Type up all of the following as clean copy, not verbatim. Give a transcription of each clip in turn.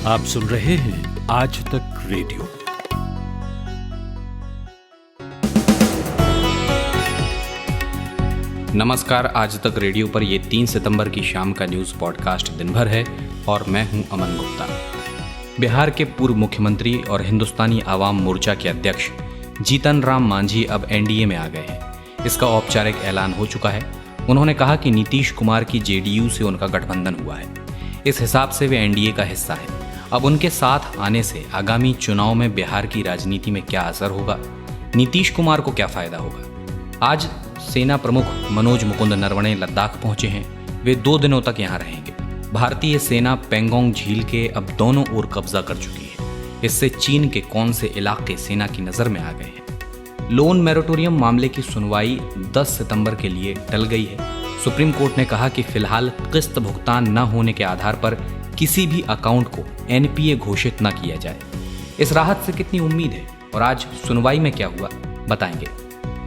आप सुन रहे हैं आज तक रेडियो। नमस्कार, आज तक रेडियो पर ये 3 सितंबर की शाम का न्यूज़ पॉडकास्ट दिन भर है और मैं हूं अमन गुप्ता। बिहार के पूर्व मुख्यमंत्री और हिंदुस्तानी आवाम मोर्चा के अध्यक्ष जीतन राम मांझी अब एनडीए में आ गए हैं। इसका औपचारिक ऐलान हो चुका है। उन्होंने कहा कि नीतीश कुमार की जेडीयू से उनका गठबंधन हुआ है, इस हिसाब से वे एनडीए का हिस्सा है। अब उनके साथ आने से आगामी चुनाव में बिहार की राजनीति में क्या असर होगा, नीतीश कुमार को क्या फायदा होगा। आज सेना प्रमुख मनोज मुकुंद नरवणे लद्दाख पहुंचे हैं। वे 2 दिनों तक यहां रहेंगे। भारतीय सेना पेंगोंग झील के अब दोनों ओर कब्जा कर चुकी है। इससे चीन के कौन से इलाके सेना की नजर में आ गए हैं। लोन मोरेटोरियम मामले की सुनवाई 10 सितंबर के लिए टल गई है। सुप्रीम कोर्ट ने कहा कि फिलहाल किस्त भुगतान न होने के आधार पर किसी भी अकाउंट को एनपीए घोषित न किया जाए। इस राहत से कितनी उम्मीद है और आज सुनवाई में क्या हुआ बताएंगे।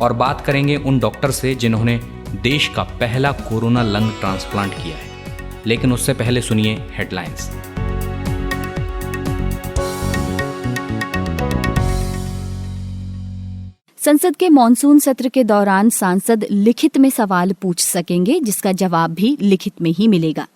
और बात करेंगे उन डॉक्टर से जिन्होंने देश का पहला कोरोना लंग ट्रांसप्लांट किया है। लेकिन उससे पहले सुनिए हेडलाइंस। संसद के मॉनसून सत्र के दौरान सांसद लिखित में सवाल पूछ सकेंगे, जिसका जवाब भी लिखित में ही मिलेगा।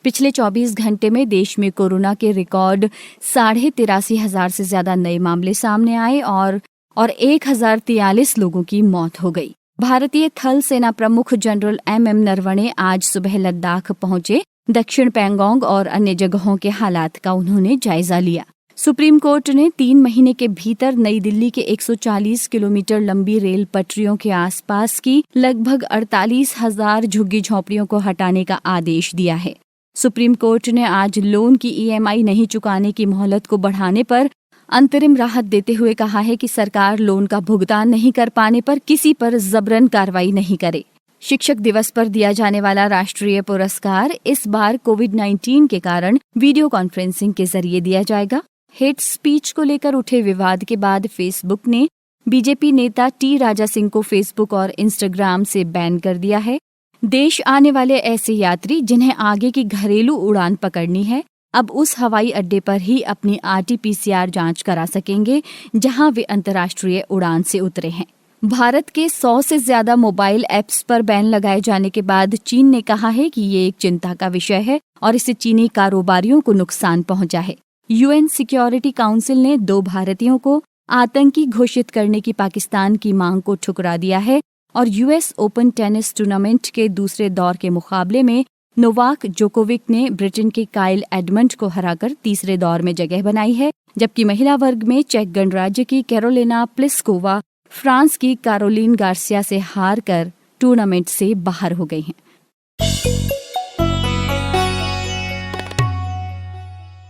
पिछले 24 घंटे में देश में कोरोना के रिकॉर्ड 83,500 से ज्यादा नए मामले सामने आए और 1,043 लोगों की मौत हो गई। भारतीय थल सेना प्रमुख जनरल एम नरवणे आज सुबह लद्दाख पहुंचे। दक्षिण पैंगोंग और अन्य जगहों के हालात का उन्होंने जायजा लिया। सुप्रीम कोर्ट ने 3 महीने के भीतर नई दिल्ली के 140 किलोमीटर लंबी रेल पटरियों के आसपास की लगभग 48,000 झुग्गी झोंपड़ियों को हटाने का आदेश दिया है। सुप्रीम कोर्ट ने आज लोन की ईएमआई नहीं चुकाने की मोहलत को बढ़ाने पर अंतरिम राहत देते हुए कहा है कि सरकार लोन का भुगतान नहीं कर पाने पर किसी पर जबरन कार्रवाई नहीं करे। शिक्षक दिवस पर दिया जाने वाला राष्ट्रीय पुरस्कार इस बार कोविड-19 के कारण वीडियो कॉन्फ्रेंसिंग के जरिए दिया जाएगा। हेट स्पीच को लेकर उठे विवाद के बाद फेसबुक ने बीजेपी नेता टी राजा सिंह को फेसबुक और इंस्टाग्राम से बैन कर दिया है। देश आने वाले ऐसे यात्री जिन्हें आगे की घरेलू उड़ान पकड़नी है, अब उस हवाई अड्डे पर ही अपनी RT-PCR जांच करा सकेंगे जहां वे अंतर्राष्ट्रीय उड़ान से उतरे हैं। भारत के 100 से ज्यादा मोबाइल ऐप्स पर बैन लगाए जाने के बाद चीन ने कहा है कि ये एक चिंता का विषय है और इससे चीनी कारोबारियों को नुकसान पहुंचा है। UN सिक्योरिटी काउंसिल ने 2 भारतीयों को आतंकी घोषित करने की पाकिस्तान की मांग को ठुकरा दिया है और US ओपन टेनिस टूर्नामेंट के दूसरे दौर के मुकाबले में नोवाक जोकोविक ने ब्रिटेन के काइल एडमंड को हराकर तीसरे दौर में जगह बनाई है, जबकि महिला वर्ग में चेक गणराज्य की कैरोलिना प्लिस्कोवा फ्रांस की कैरोलिन गार्सिया से हार कर टूर्नामेंट से बाहर हो गई हैं।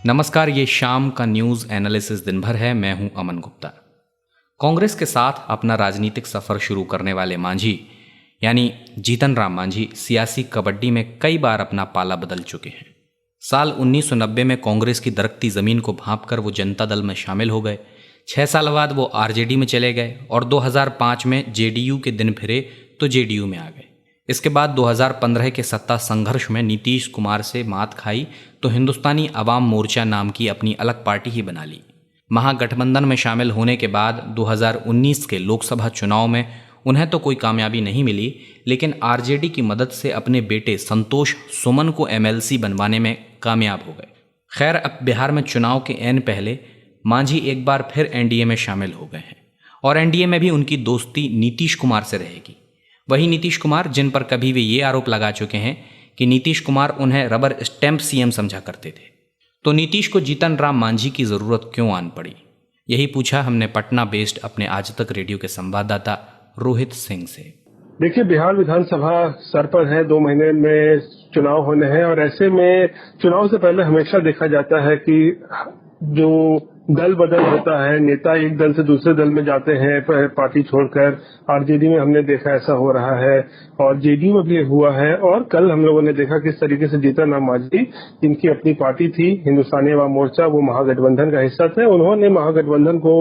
नमस्कार, ये शाम का न्यूज़ एनालिसिस दिन भर है। मैं हूं अमन गुप्ता। कांग्रेस के साथ अपना राजनीतिक सफर शुरू करने वाले मांझी यानी जीतन राम मांझी सियासी कबड्डी में कई बार अपना पाला बदल चुके हैं। साल 1990 में कांग्रेस की दरकती जमीन को भांपकर वो जनता दल में शामिल हो गए। 6 साल बाद वो आरजेडी में चले गए और 2005 में जेडीयू के दिन फिरे तो जेडीयू में आ गए। इसके बाद 2015 के सत्ता संघर्ष में नीतीश कुमार से मात खाई तो हिंदुस्तानी आवाम मोर्चा नाम की अपनी अलग पार्टी ही बना ली। महागठबंधन में शामिल होने के बाद 2019 के लोकसभा चुनाव में उन्हें तो कोई कामयाबी नहीं मिली, लेकिन आरजेडी की मदद से अपने बेटे संतोष सुमन को एमएलसी बनवाने में कामयाब हो गए। खैर, अब बिहार में चुनाव के ऐन पहले मांझी एक बार फिर एनडीए में शामिल हो गए हैं और एनडीए में भी उनकी दोस्ती नीतीश कुमार से रहेगी। वही नीतीश कुमार जिन पर कभी वे ये आरोप लगा चुके हैं कि नीतीश कुमार उन्हें रबर स्टैंप सीएम समझा करते थे। तो नीतीश को जीतन राम मांझी की जरूरत क्यों आन पड़ी, यही पूछा हमने पटना बेस्ड अपने आज तक रेडियो के संवाददाता रोहित सिंह से। देखिए, बिहार विधानसभा सर पर है, 2 महीने में चुनाव होने हैं और ऐसे में चुनाव से पहले हमेशा देखा जाता है कि जो दल बदल होता है, नेता एक दल से दूसरे दल में जाते हैं पार्टी छोड़कर। आरजेडी में हमने देखा ऐसा हो रहा है और जेडीयू में भी हुआ है। और कल हम लोगों ने देखा किस तरीके से जीतन राम मांझी, जिनकी अपनी पार्टी थी हिंदुस्तानी अवाम मोर्चा, वो महागठबंधन का हिस्सा थे। उन्होंने महागठबंधन को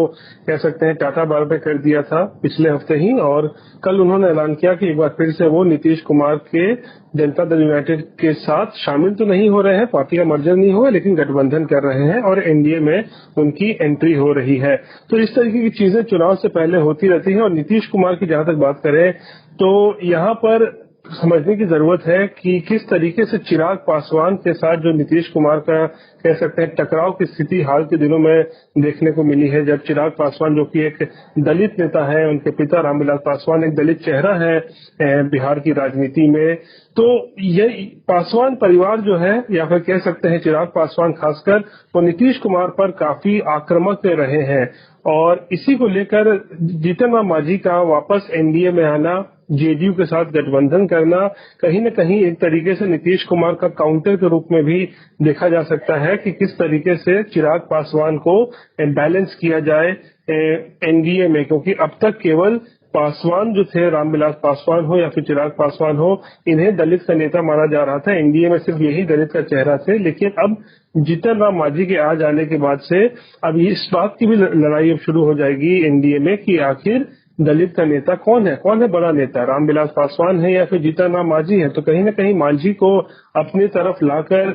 कह सकते हैं टाटा बाय बाय कर दिया था पिछले हफ्ते ही और कल उन्होंने ऐलान किया कि एक बार फिर से वो नीतीश कुमार के जनता दल यूनाइटेड के साथ शामिल तो नहीं हो रहे हैं, पार्टी का मर्जर नहीं हुआ, लेकिन गठबंधन कर रहे हैं और एनडीए में उनकी एंट्री हो रही है। तो इस तरीके की चीजें चुनाव से पहले होती रहती हैं। और नीतीश कुमार की जहां तक बात करें तो यहाँ पर समझने की जरूरत है कि किस तरीके से चिराग पासवान के साथ जो नीतीश कुमार का कह सकते हैं टकराव की स्थिति हाल के दिनों में देखने को मिली है। जब चिराग पासवान जो कि एक दलित नेता है, उनके पिता रामविलास पासवान एक दलित चेहरा है बिहार की राजनीति में, तो ये पासवान परिवार जो है या फिर कह सकते हैं चिराग पासवान खासकर वो नीतीश कुमार पर काफी आक्रामक रहे हैं। और इसी को लेकर जीतन राम मांझी का वापस एनडीए में आना, जेडीयू के साथ गठबंधन करना कहीं न कहीं एक तरीके से नीतीश कुमार का काउंटर के रूप में भी देखा जा सकता है कि किस तरीके से चिराग पासवान को बैलेंस किया जाए एनडीए में, क्योंकि अब तक केवल पासवान जो थे, रामविलास पासवान हो या फिर चिराग पासवान हो, इन्हें दलित का नेता माना जा रहा था। एनडीए में सिर्फ यही दलित का चेहरा थे, लेकिन अब जीतन राम मांझी के आ जाने के बाद से अब इस बात की भी लड़ाई अब शुरू हो जाएगी एनडीए में कि आखिर दलित का नेता कौन है बड़ा नेता, रामविलास पासवान है या फिर जीतन राम मांझी है। तो कहीं न कहीं मांझी को अपनी तरफ लाकर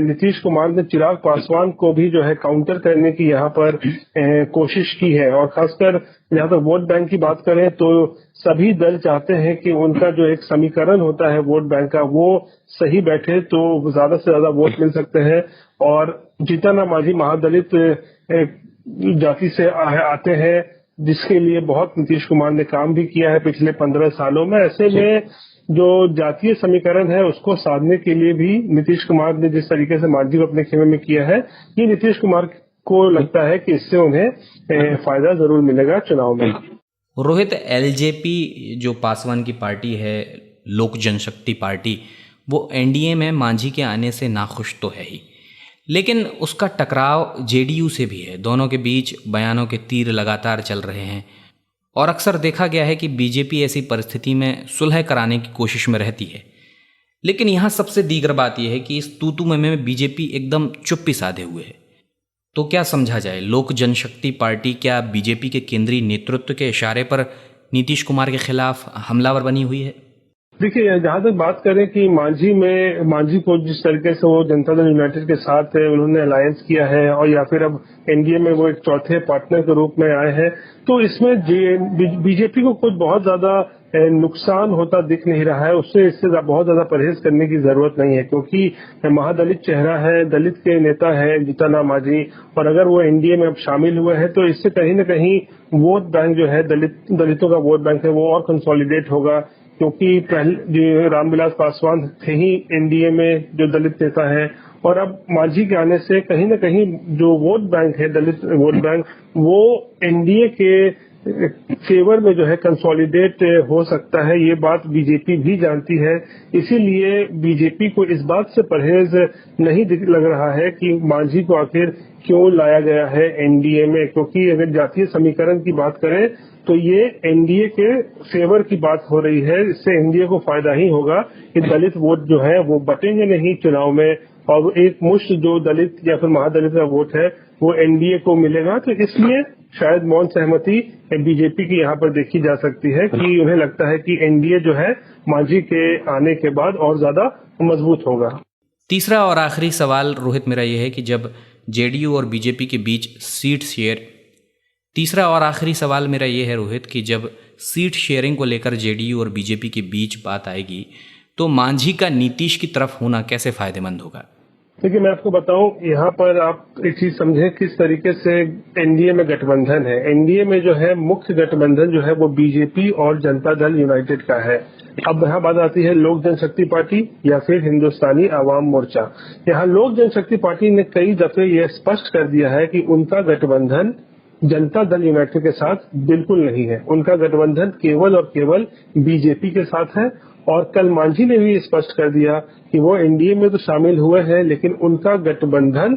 नीतीश कुमार ने चिराग पासवान को भी जो है काउंटर करने की यहाँ पर कोशिश की है। और खासकर जहाँ तक वोट बैंक की बात करें तो सभी दल चाहते हैं कि उनका जो एक समीकरण होता है वोट बैंक का वो सही बैठे तो ज्यादा से ज्यादा वोट मिल सकते हैं। और जीतन राम मांझी महादलित जाति से आते हैं, जिसके लिए बहुत नीतीश कुमार ने काम भी किया है पिछले 15 सालों में। ऐसे में जो जातीय समीकरण है उसको साधने के लिए भी नीतीश कुमार ने जिस तरीके से मांझी को अपने खेमे में किया है, ये नीतीश कुमार को लगता है कि इससे उन्हें फायदा जरूर मिलेगा चुनाव में। रोहित, एलजेपी जो पासवान की पार्टी है, लोक जनशक्ति पार्टी, वो एनडीए में मांझी के आने से नाखुश तो है ही, लेकिन उसका टकराव जेडीयू से भी है। दोनों के बीच बयानों के तीर लगातार चल रहे हैं और अक्सर देखा गया है कि बीजेपी ऐसी परिस्थिति में सुलह कराने की कोशिश में रहती है। लेकिन यहाँ सबसे दीगर बात यह है कि इस तू में बीजेपी एकदम चुप्पी साधे हुए है। तो क्या समझा जाए, लोक जनशक्ति पार्टी क्या बीजेपी के केंद्रीय नेतृत्व के इशारे पर नीतीश कुमार के खिलाफ हमलावर बनी हुई है? देखिए, जहां तक बात करें कि मांझी को जिस तरीके से वो जनता दल यूनाइटेड के साथ उन्होंने अलायंस किया है और या फिर अब एनडीए में वो एक चौथे पार्टनर के रूप में आए हैं, तो इसमें बीजेपी को कुछ बहुत ज्यादा नुकसान होता दिख नहीं रहा है। उससे इससे बहुत ज्यादा परहेज करने की जरूरत नहीं है, क्योंकि महादलित चेहरा है, दलित के नेता है जीतन राम मांझी, और अगर वो एनडीए में अब शामिल हुए हैं तो इससे कहीं न कहीं वोट बैंक जो है दलितों का वोट बैंक है वो और कंसोलिडेट होगा। क्योंकि पहले जो रामविलास पासवान थे ही एनडीए में जो दलित नेता है, और अब मांझी के आने से कहीं न कहीं जो वोट बैंक है, दलित वोट बैंक, वो एनडीए के फेवर में जो है कंसोलिडेट हो सकता है। ये बात बीजेपी भी जानती है, इसीलिए बीजेपी को इस बात से परहेज नहीं लग रहा है कि मांझी को आखिर क्यों लाया गया है एनडीए में। क्योंकि अगर जातीय समीकरण की बात करें तो ये एनडीए के फेवर की बात हो रही है, इससे एनडीए को फायदा ही होगा कि दलित वोट जो है वो बटेंगे नहीं चुनाव में, और एक मुश्त जो दलित या फिर महादलित का वोट है वो एनडीए को मिलेगा। तो इसलिए शायद मौन सहमति बीजेपी की यहाँ पर देखी जा सकती है कि उन्हें लगता है कि एनडीए जो है मांझी के आने के बाद और ज्यादा मजबूत होगा। तीसरा और आखिरी सवाल रोहित मेरा यह है कि जब जेडीयू और बीजेपी के बीच सीट शेयरिंग को लेकर जेडीयू और बीजेपी के बीच बात आएगी तो मांझी का नीतीश की तरफ होना कैसे फायदेमंद होगा? देखिए, मैं आपको बताऊं, यहाँ पर आप एक चीज समझें किस तरीके से एनडीए में गठबंधन है। एनडीए में जो है मुख्य गठबंधन जो है वो बीजेपी और जनता दल यूनाइटेड का है। अब यहाँ बात आती है लोक जनशक्ति पार्टी या फिर हिंदुस्तानी आवाम मोर्चा। यहाँ लोक जनशक्ति पार्टी ने कई दफे ये स्पष्ट कर दिया है कि उनका गठबंधन जनता दल यूनाइटेड के साथ बिल्कुल नहीं है। उनका गठबंधन केवल और केवल बीजेपी के साथ है। और कल मांझी ने भी स्पष्ट कर दिया कि वो एनडीए में तो शामिल हुए हैं, लेकिन उनका गठबंधन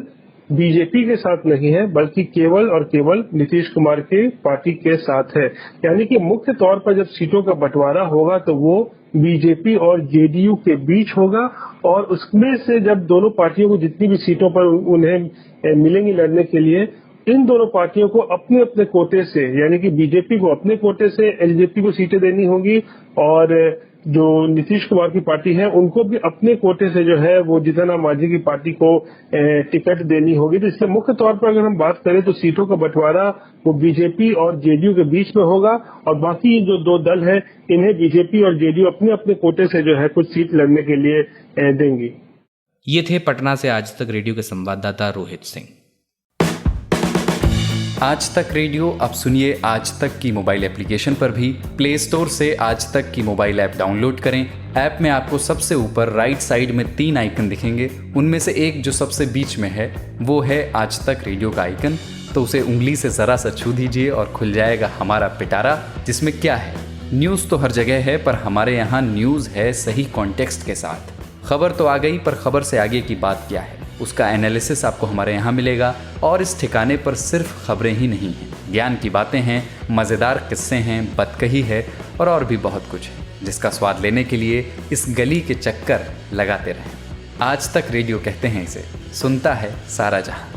बीजेपी के साथ नहीं है, बल्कि केवल और केवल नीतीश कुमार के पार्टी के साथ है। यानी कि मुख्य तौर पर जब सीटों का बंटवारा होगा तो वो बीजेपी और जेडीयू के बीच होगा, और उसमें से जब दोनों पार्टियों को जितनी भी सीटों पर उन्हें मिलेंगी लड़ने के लिए, इन दोनों पार्टियों को अपने अपने कोटे से, यानी कि बीजेपी को अपने कोटे से एलजेपी को सीटें देनी होगी और जो नीतीश कुमार की पार्टी है उनको भी अपने कोटे से जो है वो जीतन राम मांझी की पार्टी को टिकट देनी होगी। तो इसके मुख्य तौर पर अगर हम बात करें तो सीटों का बंटवारा वो बीजेपी और जेडीयू के बीच में होगा और बाकी जो दो दल हैं इन्हें बीजेपी और जेडीयू अपने अपने कोटे से जो है कुछ सीट लड़ने के लिए देंगी। ये थे पटना से आज तक रेडियो के संवाददाता रोहित सिंह। आज तक रेडियो अब सुनिए आज तक की मोबाइल एप्लीकेशन पर भी। प्ले स्टोर से आज तक की मोबाइल ऐप डाउनलोड करें। ऐप में आपको सबसे ऊपर राइट साइड में 3 आइकन दिखेंगे, उनमें से एक जो सबसे बीच में है वो है आज तक रेडियो का आइकन। तो उसे उंगली से जरा सा छू दीजिए और खुल जाएगा हमारा पिटारा, जिसमें क्या है, न्यूज़ तो हर जगह है पर हमारे यहाँ न्यूज़ है सही कॉन्टेक्स्ट के साथ। खबर तो आ गई पर खबर से आगे की बात क्या है उसका एनालिसिस आपको हमारे यहाँ मिलेगा। और इस ठिकाने पर सिर्फ खबरें ही नहीं हैं, ज्ञान की बातें हैं, मज़ेदार किस्से हैं, बतकही है और भी बहुत कुछ है, जिसका स्वाद लेने के लिए इस गली के चक्कर लगाते रहें। आज तक रेडियो कहते हैं इसे, सुनता है सारा जहां।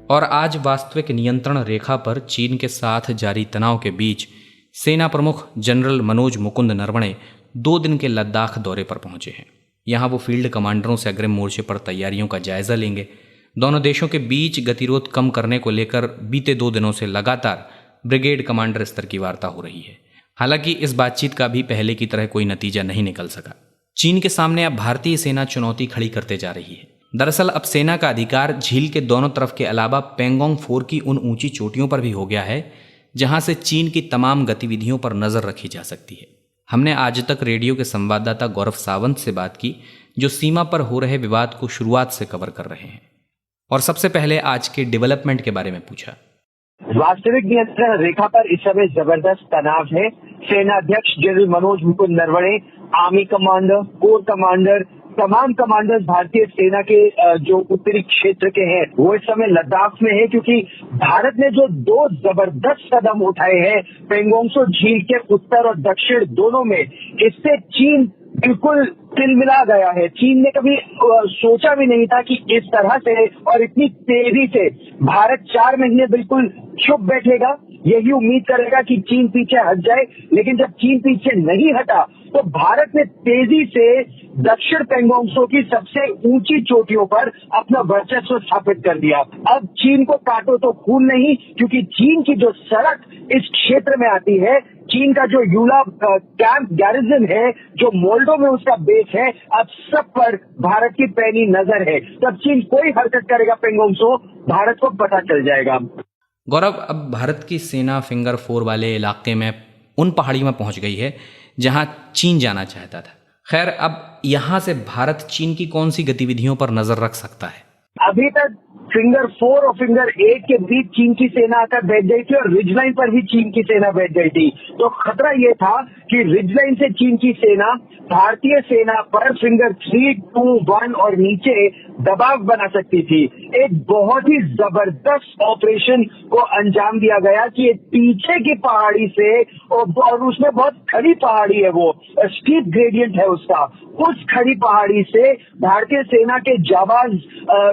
और आज वास्तविक नियंत्रण रेखा पर चीन के साथ जारी तनाव के बीच सेना प्रमुख जनरल मनोज मुकुंद नरवणे 2 दिन के लद्दाख दौरे पर पहुंचे हैं। यहां वो फील्ड कमांडरों से अग्रिम मोर्चे पर तैयारियों का जायजा लेंगे। दोनों देशों के बीच गतिरोध कम करने को लेकर बीते 2 दिनों से लगातार ब्रिगेड कमांडर स्तर की वार्ता हो रही है। हालांकि इस बातचीत का भी पहले की तरह कोई नतीजा नहीं निकल सका। चीन के सामने अब भारतीय सेना चुनौती खड़ी करते जा रही है। दरअसल अब सेना का अधिकार झील के दोनों तरफ के अलावा पेंगोंग 4 की उन ऊंची चोटियों पर भी हो गया है जहां से चीन की तमाम गतिविधियों पर नजर रखी जा सकती है। हमने आज तक रेडियो के संवाददाता गौरव सावंत से बात की, जो सीमा पर हो रहे विवाद को शुरुआत से कवर कर रहे हैं, और सबसे पहले आज के डेवलपमेंट के बारे में पूछा। वास्तविक नियंत्रण रेखा पर इस समय जबरदस्त तनाव है। सेना अध्यक्ष general Manoj Mukund Naravane, army commander, core commander, तमाम कमांडर्स भारतीय सेना के जो उत्तरी क्षेत्र के हैं वो इस समय लद्दाख में है, क्योंकि भारत ने जो 2 जबरदस्त कदम उठाए हैं पेंगोंग त्सो झील के उत्तर और दक्षिण दोनों में, इससे चीन बिल्कुल तिलमिला गया है। चीन ने कभी सोचा भी नहीं था कि इस तरह से और इतनी तेजी से भारत 4 महीने बिल्कुल चुप बैठेगा, यही उम्मीद करेगा कि चीन पीछे हट जाए। लेकिन जब चीन पीछे नहीं हटा तो भारत ने तेजी से दक्षिण पेंगोंग त्सो की सबसे ऊंची चोटियों पर अपना वर्चस्व स्थापित कर दिया। अब चीन को काटो तो खून नहीं, क्योंकि चीन की जो सड़क इस क्षेत्र में आती है, चीन का जो यूला कैंप गैरिजन है, जो मोल्डो में उसका बेस है, अब सब पर भारत की पैनी नजर है। तब चीन कोई हरकत करेगा पेंगोंग त्सो, भारत को पता चल जाएगा। गौरव, अब भारत की सेना फिंगर 4 वाले इलाके में उन पहाड़ियों में पहुंच गई है जहां चीन जाना चाहता था। खैर, अब यहां से भारत चीन की कौन सी गतिविधियों पर नजर रख सकता है? अभी तक फिंगर 4 और फिंगर 8 के बीच चीन की सेना आकर बैठ गई थी और रिज लाइन पर भी चीन की सेना बैठ गई थी। तो खतरा ये था कि रिज लाइन से चीन की सेना भारतीय सेना पर फिंगर 3, 2, 1 और नीचे दबाव बना सकती थी। एक बहुत ही जबरदस्त ऑपरेशन को अंजाम दिया गया कि पीछे की पहाड़ी से, और उसमें बहुत खड़ी पहाड़ी है, वो स्टीप ग्रेडियंट है उसका, उस खड़ी पहाड़ी से भारतीय सेना के जाबाज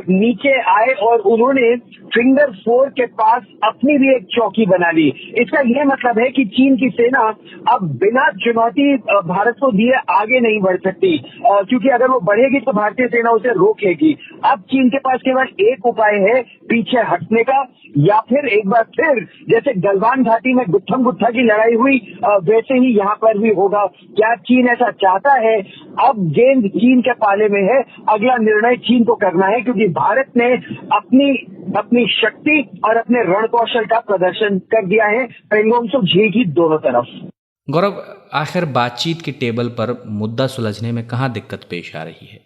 नीचे आए और उन्होंने फिंगर 4 के पास अपनी भी एक चौकी बना ली। इसका यह मतलब है कि चीन की सेना अब बिना चुनौती भारत को दिए आगे नहीं बढ़ सकती, क्योंकि अगर वो बढ़ेगी तो भारतीय सेना उसे रोक लेगी। अब चीन के पास केवल एक उपाय है, पीछे हटने का, या फिर एक बार फिर जैसे गलवान घाटी में गुत्थम गुत्था की लड़ाई हुई वैसे ही यहाँ पर भी होगा। क्या चीन ऐसा चाहता है? अब गेंद चीन के पाले में है, अगला निर्णय चीन को करना है, क्योंकि भारत ने अपनी शक्ति और अपने रण कौशल का प्रदर्शन कर दिया है पेंगोंग त्सो झील की दोनों तरफ। गौरव, आखिर बातचीत के टेबल पर मुद्दा सुलझने में कहाँ दिक्कत पेश आ रही है?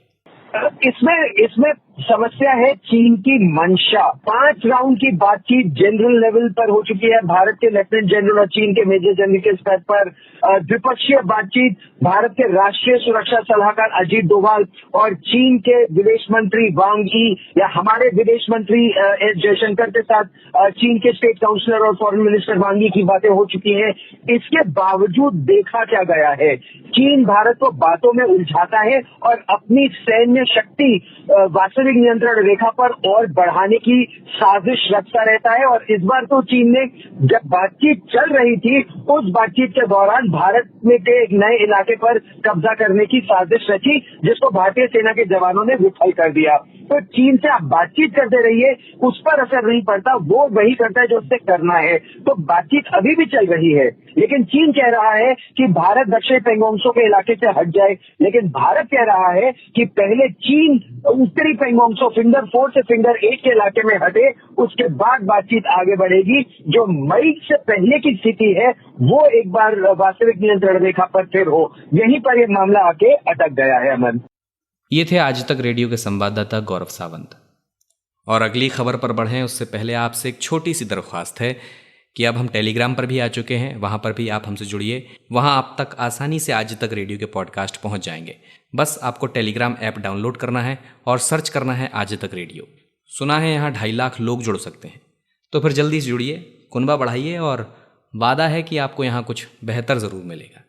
इसमें समस्या है चीन की मंशा। 5 राउंड की बातचीत जनरल लेवल पर हो चुकी है, भारत के लेफ्टिनेंट जनरल और चीन के मेजर जनरल के स्तर पर। द्विपक्षीय बातचीत भारत के राष्ट्रीय सुरक्षा सलाहकार अजीत डोभाल और चीन के विदेश मंत्री वांग यी या हमारे विदेश मंत्री एस जयशंकर के साथ चीन के स्टेट काउंसलर और फॉरेन मिनिस्टर वांग यी की बातें हो चुकी हैं। इसके बावजूद देखा क्या गया है, चीन भारत को बातों में उलझाता है और अपनी सैन्य शक्ति शक्ति वास्तविक नियंत्रण रेखा पर और बढ़ाने की साजिश रचता रहता है। और इस बार तो चीन ने जब बातचीत चल रही थी, उस बातचीत के दौरान भारत में के एक नए इलाके पर कब्जा करने की साजिश रची, जिसको भारतीय सेना के जवानों ने विफल कर दिया। तो चीन से आप बातचीत करते रहिए, उस पर असर नहीं पड़ता, वो वही करता है जो उससे करना है। तो बातचीत अभी भी चल रही है, लेकिन चीन कह रहा है कि भारत दक्षिण पेंगोंग त्सो के इलाके से हट जाए, लेकिन भारत कह रहा है कि पहले चीन उत्तरी पेंगोंग त्सो फिंगर 4 से फिंगर 8 के इलाके में हटे, उसके बाद बातचीत आगे बढ़ेगी। जो मई से पहले की स्थिति है वो एक बार वास्तविक नियंत्रण रेखा पर फिर हो, यहीं पर यह मामला आके अटक गया है। अमन, ये थे आज तक रेडियो के संवाददाता गौरव सावंत। और अगली खबर पर बढ़ें उससे पहले आपसे एक छोटी सी दरख्वास्त है कि अब हम टेलीग्राम पर भी आ चुके हैं, वहाँ पर भी आप हमसे जुड़िए। वहाँ आप तक आसानी से आज तक रेडियो के पॉडकास्ट पहुँच जाएंगे। बस आपको टेलीग्राम ऐप डाउनलोड करना है और सर्च करना है आज तक रेडियो। सुना है यहाँ 2.5 लाख लोग जुड़ सकते हैं, तो फिर जल्दी से जुड़िए, कुनबा बढ़ाइए और वादा है कि आपको यहाँ कुछ बेहतर ज़रूर मिलेगा।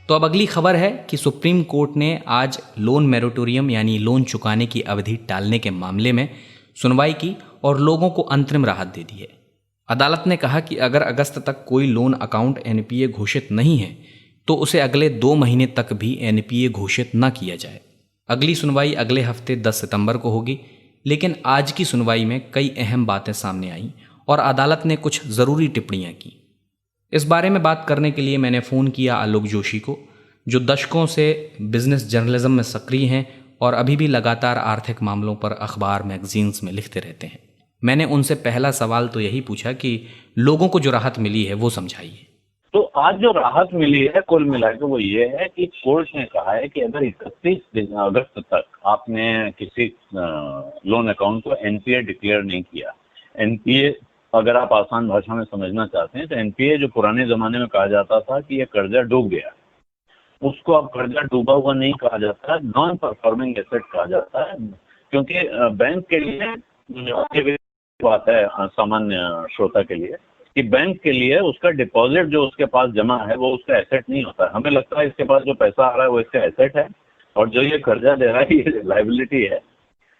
तो अब अगली खबर है कि सुप्रीम कोर्ट ने आज लोन मैरिटोरियम यानी लोन चुकाने की अवधि टालने के मामले में सुनवाई की और लोगों को अंतरिम राहत दे दी है। अदालत ने कहा कि अगर अगस्त तक कोई लोन अकाउंट एनपीए घोषित नहीं है तो उसे अगले 2 महीने तक भी एनपीए घोषित न किया जाए। अगली सुनवाई अगले हफ्ते 10 सितंबर को होगी, लेकिन आज की सुनवाई में कई अहम बातें सामने आईं और अदालत ने कुछ ज़रूरी टिप्पणियां की। इस बारे में बात करने के लिए मैंने फ़ोन किया आलोक जोशी को, जो दशकों से बिजनेस जर्नलिज्म में सक्रिय हैं और अभी भी लगातार आर्थिक मामलों पर अखबार मैगजीन्स में लिखते रहते हैं। मैंने उनसे पहला सवाल तो यही पूछा कि लोगों को जो राहत मिली है वो समझाइए। तो आज जो राहत मिली है कुल मिलाकर वो ये है कि कोर्ट ने कहा है कि अगर 31 अगस्त तक आपने किसी लोन अकाउंट को एनपीए डिक्लेयर नहीं किया, एनपीए अगर आप आसान भाषा में समझना चाहते हैं तो एनपीए जो पुराने जमाने में कहा जाता था कि ये कर्जा डूब गया, उसको अब कर्जा डूबा हुआ नहीं कहा जाता, नॉन परफॉर्मिंग एसेट कहा जाता है। क्योंकि बैंक के लिए बात है सामान्य श्रोता के लिए कि बैंक के लिए उसका डिपॉजिट जो उसके पास जमा है वो उसका एसेट नहीं होता है। हमें लगता है इसके पास जो पैसा आ रहा है वो इसका एसेट है और जो ये कर्जा दे रहा है ये लायबिलिटी है।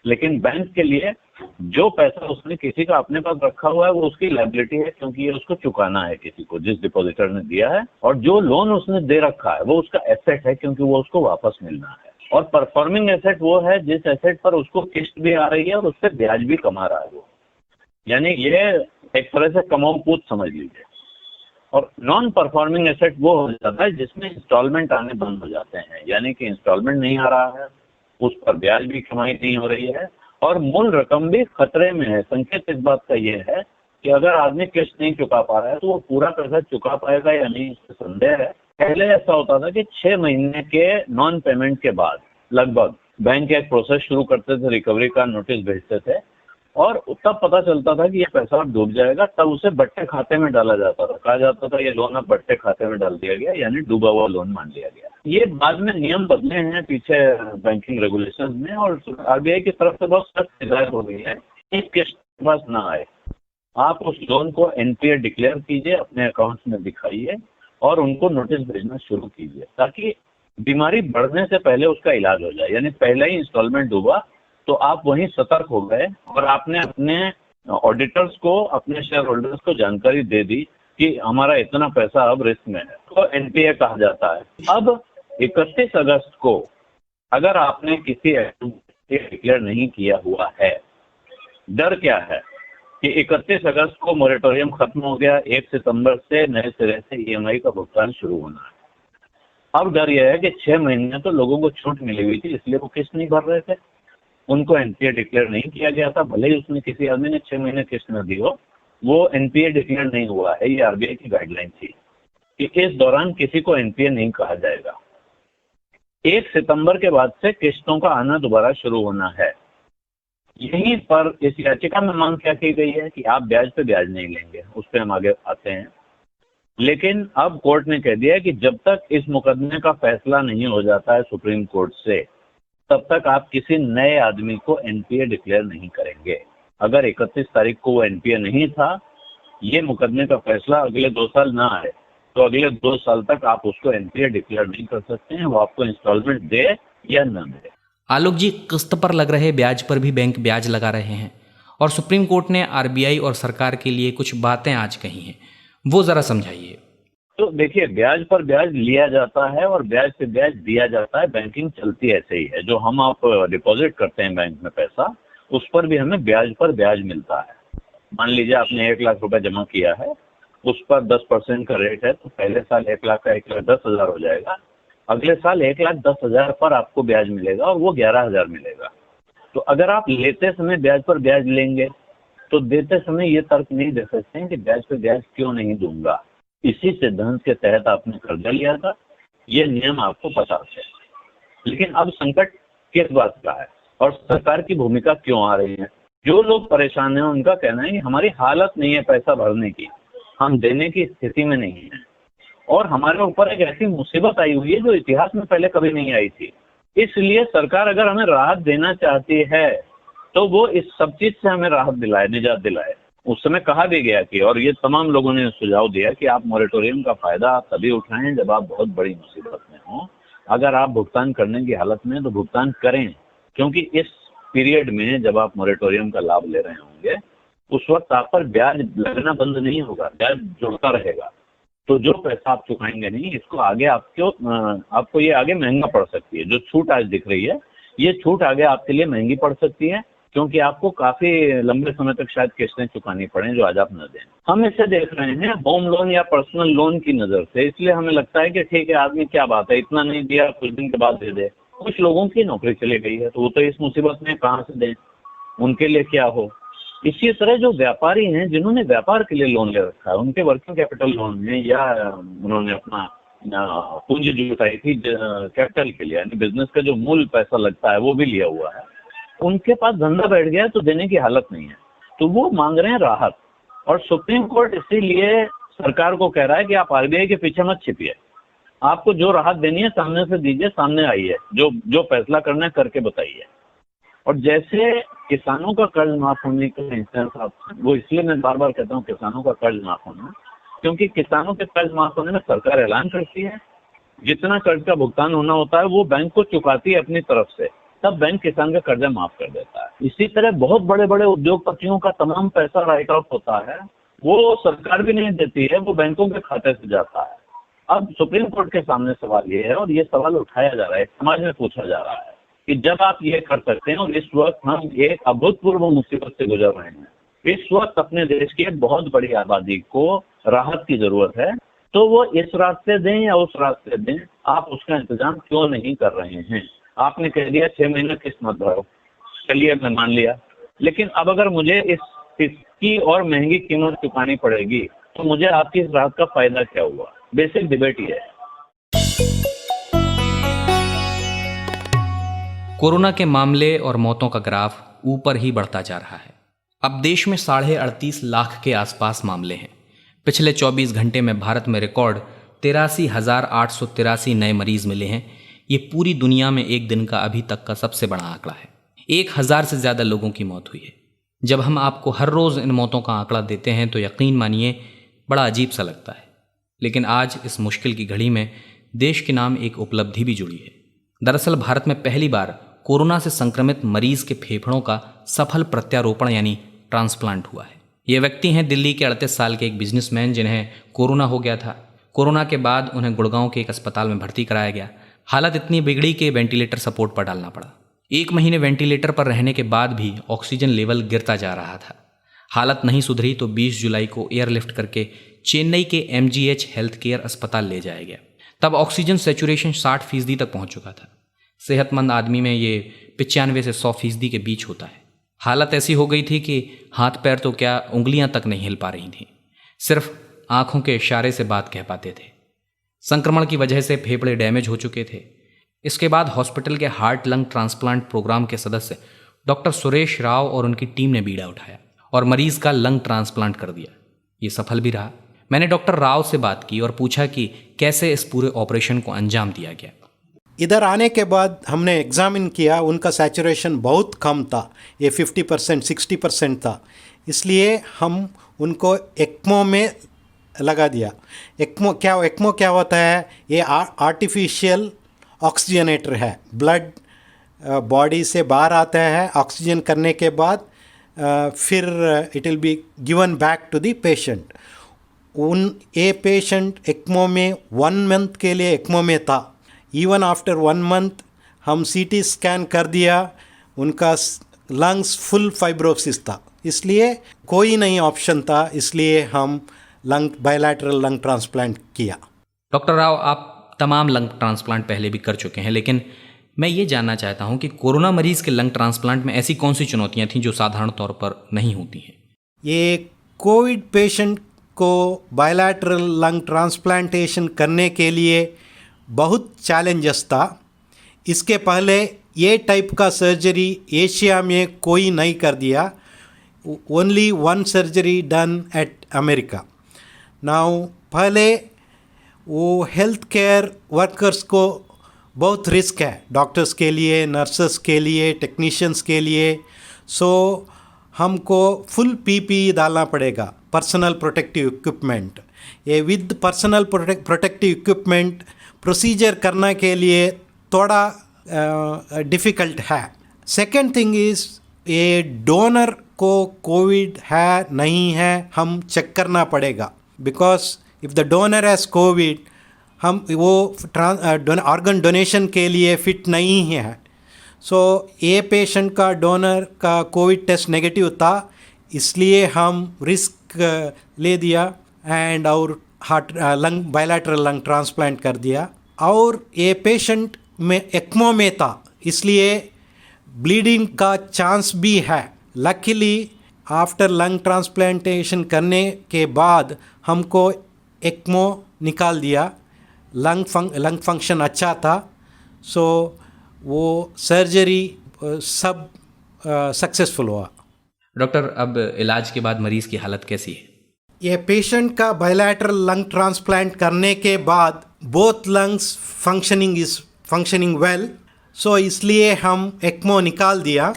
लेकिन बैंक के लिए जो पैसा उसने किसी का अपने पास रखा हुआ है वो उसकी लायबिलिटी है, क्योंकि ये उसको चुकाना है किसी को जिस डिपॉजिटर ने दिया है, और जो लोन उसने दे रखा है वो उसका एसेट है क्योंकि वो उसको वापस मिलना है। और परफॉर्मिंग एसेट वो है जिस एसेट पर उसको किस्त भी आ रही है और उससे ब्याज भी कमा रहा है वो, यानी ये एक तरह से कमाऊ पूत समझ लीजिए। और नॉन परफॉर्मिंग एसेट वो हो जाता है जिसमें इंस्टॉलमेंट आने बंद हो जाते हैं, यानी कि इंस्टॉलमेंट नहीं आ रहा है, उस पर ब्याज भी कमाई नहीं हो रही है और मूल रकम भी खतरे में है। संकेत इस बात का ये है कि अगर आदमी किस्त नहीं चुका पा रहा है तो वो पूरा पैसा चुका पाएगा या नहीं, इससे संदेह है। पहले ऐसा होता था कि 6 महीने के नॉन पेमेंट के बाद लगभग बैंक एक प्रोसेस शुरू करते थे, रिकवरी का नोटिस भेजते थे और तब पता चलता था कि ये पैसा अब डूब जाएगा, तब उसे बट्टे खाते में डाला जाता था। कहा जाता था ये लोन अब बट्टे खाते में डाल दिया गया, यानी डूबा हुआ लोन मान लिया गया। ये बाद में नियम बदले हैं पीछे बैंकिंग रेगुलेशंस में और आरबीआई की तरफ से बहुत सख्त हिदायत हो गई है कि किस्त के पास ना आए, आप उस लोन को एनपीए डिक्लेयर कीजिए, अपने अकाउंट्स में दिखाइए और उनको नोटिस भेजना शुरू कीजिए ताकि बीमारी बढ़ने से पहले उसका इलाज हो जाए। यानी पहले ही इंस्टॉलमेंट डूबा तो आप वहीं सतर्क हो गए और आपने अपने ऑडिटर्स को, अपने शेयर होल्डर्स को जानकारी दे दी कि हमारा इतना पैसा अब रिस्क में है, तो एनपीए कहा जाता है। अब 31 अगस्त को अगर आपने किसी अकाउंट डिक्लेयर नहीं किया हुआ है, डर क्या है कि 31 अगस्त को मोरेटोरियम खत्म हो गया, 1 सितंबर से नए सिरे से ईएमआई का भुगतान शुरू होना है। अब डर यह है कि 6 महीने तो लोगों को छूट मिली हुई थी, इसलिए वो किस्त नहीं भर रहे थे, उनको एनपीए डिक्लेयर नहीं किया गया था, भले ही उसने किसी आदमी ने 6 महीने किस्त न दी हो, वो एनपीए डिक्लेयर नहीं हुआ है। ये आरबीआई की गाइडलाइन थी कि इस दौरान किसी को एनपीए नहीं कहा जाएगा। 1 सितंबर के बाद से किस्तों का आना दोबारा शुरू होना है। यहीं पर इस याचिका में मांग क्या की गई है कि आप ब्याज पे ब्याज नहीं लेंगे, उस पर हम आगे आते हैं। लेकिन अब कोर्ट ने कह दिया है कि जब तक इस मुकदमे का फैसला नहीं हो जाता है सुप्रीम कोर्ट से, तब तक आप किसी नए आदमी को एनपीए डिक्लेयर नहीं करेंगे। अगर 31 तारीख को वो एनपीए नहीं था, ये मुकदमे का फैसला अगले 2 साल ना आए, तो अगले 2 साल तक आप उसको एनपीए डिक्लेयर नहीं कर सकते हैं, वो आपको इंस्टॉलमेंट दे या न दे। आलोक जी, किस्त पर लग रहे ब्याज पर भी बैंक ब्याज लगा रहे हैं और सुप्रीम कोर्ट ने आरबीआई और सरकार के लिए कुछ बातें आज कही हैं, वो जरा समझाइए। तो देखिए, ब्याज पर ब्याज लिया जाता है और ब्याज पे ब्याज दिया जाता है। बैंकिंग चलती ऐसे ही है। जो हम आप डिपॉजिट करते हैं बैंक में पैसा, उस पर भी हमें ब्याज पर ब्याज मिलता है। मान लीजिए आपने 1 लाख रुपए जमा किया है, उस पर 10% का रेट है, तो पहले साल 1 लाख का 1,10,000 हो जाएगा। अगले साल 1,10,000 पर आपको ब्याज मिलेगा और वो 11,000 मिलेगा। तो अगर आप लेते समय ब्याज पर ब्याज लेंगे तो देते समय ये तर्क नहीं दे सकते हैं कि ब्याज पर ब्याज क्यों नहीं दूंगा। इसी सिद्धांत के तहत आपने कर्जा लिया था, ये नियम आपको पता है। लेकिन अब संकट किस बात का है और सरकार की भूमिका क्यों आ रही है? जो लोग परेशान हैं उनका कहना है कि हमारी हालत नहीं है पैसा भरने की, हम देने की स्थिति में नहीं है और हमारे ऊपर एक ऐसी मुसीबत आई हुई है जो इतिहास में पहले कभी नहीं आई थी। इसलिए सरकार अगर हमें राहत देना चाहती है तो वो इस सब चीज से हमें राहत दिलाए, निजात दिलाए। उस समय कहा भी गया कि, और ये तमाम लोगों ने सुझाव दिया कि आप मोरेटोरियम का फायदा आप तभी उठाएं जब आप बहुत बड़ी मुसीबत में हो। अगर आप भुगतान करने की हालत में तो भुगतान करें, क्योंकि इस पीरियड में जब आप मोरेटोरियम का लाभ ले रहे होंगे उस वक्त आप पर ब्याज लगना बंद नहीं होगा, ब्याज जुड़ता रहेगा। तो जो पैसा आप चुकाएंगे नहीं, इसको आगे आपको ये आगे महंगा पड़ सकती है। जो छूट आज दिख रही है, ये छूट आगे आपके लिए महंगी पड़ सकती है, क्योंकि आपको काफी लंबे समय तक शायद किस्तें चुकानी पड़े जो आज आप न दें। हम इसे देख रहे हैं होम लोन या पर्सनल लोन की नजर से, इसलिए हमें लगता है कि ठीक है, आदमी क्या बात है, इतना नहीं दिया, कुछ दिन के बाद दे दे। कुछ लोगों की नौकरी चली गई है तो वो तो इस मुसीबत में कहाँ से दें, उनके लिए क्या हो। इसी तरह जो व्यापारी हैं जिन्होंने व्यापार के लिए लोन ले रखा है, उनके वर्किंग कैपिटल लोन में या उन्होंने अपना पूंजी जुटाई थी कैपिटल के लिए, यानी बिजनेस का जो मूल पैसा लगता है वो भी लिया हुआ है, उनके पास धंधा बैठ गया तो देने की हालत नहीं है, तो वो मांग रहे हैं राहत। और सुप्रीम कोर्ट इसीलिए सरकार को कह रहा है कि आप आरबीआई के पीछे मत छिपिए, आपको जो राहत देनी है सामने से दीजिए, सामने आइए, जो फैसला करना है करके बताइए। और जैसे किसानों का कर्ज माफ होने का इंस्टेंस, वो इसलिए मैं बार बार कहता हूँ किसानों का कर्ज माफ होना, क्योंकि किसानों के कर्ज माफ होने में सरकार ऐलान करती है, जितना कर्ज का भुगतान होना होता है वो बैंक को चुकाती है अपनी तरफ से, तब बैंक किसान का कर्जा माफ कर देता है। इसी तरह बहुत बड़े बड़े उद्योगपतियों का तमाम पैसा राइट ऑफ होता है, वो सरकार भी नहीं देती है, वो बैंकों के खाते से जाता है। अब सुप्रीम कोर्ट के सामने सवाल ये है, और ये सवाल उठाया जा रहा है, समाज में पूछा जा रहा है कि जब आप ये कर सकते हैं और इस वक्त हम एक अभूतपूर्व मुसीबत से गुजर रहे हैं, इस वक्त अपने देश की एक बहुत बड़ी आबादी को राहत की जरूरत है, तो वो इस रास्ते दें या उस रास्ते दें, आप उसका इंतजाम क्यों नहीं कर रहे हैं? आपने कह दिया 6 महीने किस्त मत भरो, चलिए मैं मान लिया, लेकिन अब अगर मुझे इसकी और महंगी कीमत चुकानी पड़ेगी तो मुझे आपकी इस राहत का फायदा क्या हुआ? बेसिक डिबेट ये है। कोरोना के मामले और मौतों का ग्राफ ऊपर ही बढ़ता जा रहा है। अब देश में 38.5 लाख के आसपास मामले हैं। पिछले 24 घंटे में भारत में रिकॉर्ड 83,883 नए मरीज मिले हैं। ये पूरी दुनिया में एक दिन का अभी तक का सबसे बड़ा आंकड़ा है। 1,000 से ज़्यादा लोगों की मौत हुई है। जब हम आपको हर रोज़ इन मौतों का आंकड़ा देते हैं तो यकीन मानिए बड़ा अजीब सा लगता है, लेकिन आज इस मुश्किल की घड़ी में देश के नाम एक उपलब्धि भी जुड़ी है। दरअसल भारत में पहली बार कोरोना से संक्रमित मरीज के फेफड़ों का सफल प्रत्यारोपण यानी ट्रांसप्लांट हुआ है। ये व्यक्ति हैं दिल्ली के 38 साल के एक बिजनेसमैन जिन्हें कोरोना हो गया था। कोरोना के बाद उन्हें गुड़गांव के एक अस्पताल में भर्ती कराया गया। हालत इतनी बिगड़ी कि वेंटिलेटर सपोर्ट पर डालना पड़ा। 1 महीने वेंटिलेटर पर रहने के बाद भी ऑक्सीजन लेवल गिरता जा रहा था। हालत नहीं सुधरी तो 20 जुलाई को एयरलिफ्ट करके चेन्नई के MGH हेल्थ केयर अस्पताल ले जाया गया। तब ऑक्सीजन सैचुरेशन 60% तक पहुंच चुका था। सेहतमंद आदमी में ये 95 से 100% के बीच होता है। हालत ऐसी हो गई थी कि हाथ पैर तो क्या उंगलियां तक नहीं हिल पा रही थीं, सिर्फ आंखों के इशारे से बात कह पाते थे। संक्रमण की वजह से फेफड़े डैमेज हो चुके थे। इसके बाद हॉस्पिटल के हार्ट लंग ट्रांसप्लांट प्रोग्राम के सदस्य डॉक्टर सुरेश राव और उनकी टीम ने बीड़ा उठाया और मरीज का लंग ट्रांसप्लांट कर दिया। ये सफल भी रहा। मैंने डॉक्टर राव से बात की और पूछा कि कैसे इस पूरे ऑपरेशन को अंजाम दिया गया। इधर आने के बाद हमने एग्जामिन किया, उनका सैचुरेशन बहुत कम था, ये 50% 60% था। इसलिए हम उनको एक्मो में लगा दिया। एक्मो क्या होता है? ये आर्टिफिशियल ऑक्सीजनेटर है। ब्लड बॉडी से बाहर आता है, ऑक्सीजन करने के बाद फिर it will be given back to the patient. ये पेशेंट एक्मो में 1 मंथ के लिए एक्मो में था। इवन आफ्टर 1 मंथ हम सीटी स्कैन कर दिया, उनका लंग्स फुल फाइब्रोसिस था, इसलिए कोई नहीं ऑप्शन था, इसलिए हम बायलैटरल लंग ट्रांसप्लांट किया। डॉक्टर राव, आप तमाम लंग ट्रांसप्लांट पहले भी कर चुके हैं, लेकिन मैं ये जानना चाहता हूँ कि कोरोना मरीज के लंग ट्रांसप्लांट में ऐसी कौन सी चुनौतियाँ थीं जो साधारण तौर पर नहीं होती हैं? ये कोविड पेशेंट को बायलैटरल लंग ट्रांसप्लांटेशन करने के लिए बहुत चैलेंजेस था। इसके पहले ये टाइप का सर्जरी एशिया में कोई नहीं कर दिया, only 1 surgery done at America. Now पहले वो हेल्थ केयर वर्कर्स को बहुत रिस्क है, डॉक्टर्स के लिए, नर्सेस के लिए, टेक्नीशियंस के लिए। सो हमको फुल पीपीई डालना पड़ेगा, पर्सनल प्रोटेक्टिव इक्विपमेंट। ये with personal protective equipment procedure करने के लिए थोड़ा डिफ़िकल्ट है। सेकेंड थिंग इज़ ये डोनर को कोविड है नहीं है हम चेक करना पड़ेगा, because if the donor has Covid हम वो ऑर्गन डोनेशन के लिए फिट नहीं है। सो ये पेशेंट का डोनर का कोविड टेस्ट नेगेटिव था, इसलिए हम रिस्क ले दिया एंड और लंग बायलैटरल लंग ट्रांसप्लांट कर दिया। और ये पेशेंट में एक्मो में था, इसलिए ब्लीडिंग का चांस भी है। लकीली आफ्टर लंग ट्रांसप्लांटेशन करने के बाद हमको एक्मो निकाल दिया, लंग फंक्शन अच्छा था। सो वो सर्जरी सब सक्सेसफुल हुआ। डॉक्टर, अब इलाज के बाद मरीज़ की हालत कैसी है? ये पेशेंट का बायलैटरल लंग ट्रांसप्लांट करने के बाद both lungs functioning well, so इसलिए हम एक्मो निकाल दिया।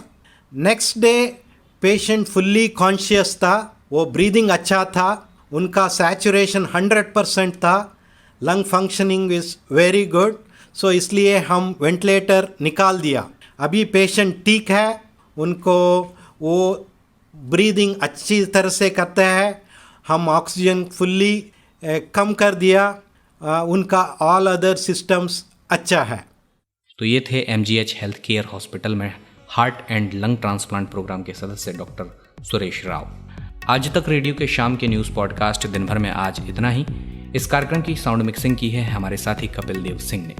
Next day patient fully conscious था, वो ब्रीदिंग अच्छा था, उनका सैचुरेशन 100% था, lung functioning is very good. So इसलिए हम वेंटिलेटर निकाल दिया। अभी पेशेंट ठीक है, उनको वो ब्रीदिंग अच्छी तरह से करते हैं, हम ऑक्सीजन फुल्ली कम कर दिया, उनका ऑल अदर सिस्टम्स अच्छा है। तो ये थे MGH हेल्थ केयर हॉस्पिटल में heart and lung transplant program के सदस्य डॉक्टर सुरेश राव। आज तक रेडियो के शाम के न्यूज़ पॉडकास्ट दिन भर में आज इतना ही। इस कार्यक्रम की साउंड मिक्सिंग की है हमारे साथी कपिल देव सिंह ने।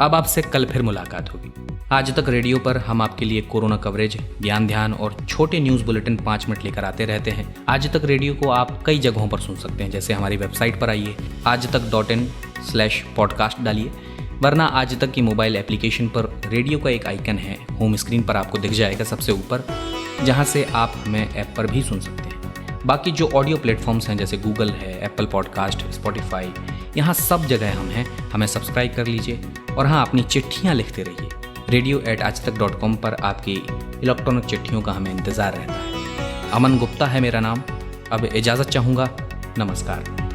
अब आपसे कल फिर मुलाकात होगी। आज तक रेडियो पर हम आपके लिए कोरोना कवरेज, ज्ञान ध्यान और छोटे न्यूज़ बुलेटिन 5 मिनट लेकर आते रहते हैं। आज तक रेडियो को आप कई जगहों पर सुन सकते हैं, जैसे हमारी वेबसाइट पर आइए, aajtak.in/podcast डालिए, वरना आज तक की मोबाइल एप्लीकेशन पर रेडियो का एक आइकन है, होम स्क्रीन पर आपको दिख जाएगा सबसे ऊपर, जहां से आप हमें ऐप पर भी सुन सकते हैं। बाकी जो ऑडियो प्लेटफॉर्म्स हैं जैसे गूगल है, एप्पल पॉडकास्ट, स्पॉटिफाई, यहाँ सब जगह हम हैं। हमें सब्सक्राइब कर लीजिए और हाँ, अपनी चिट्ठियाँ लिखते रहिए। radio@aajtak.com पर आपकी इलेक्ट्रॉनिक चिट्ठियों का हमें इंतज़ार रहता है। अमन गुप्ता है मेरा नाम। अब इजाज़त चाहूँगा। नमस्कार।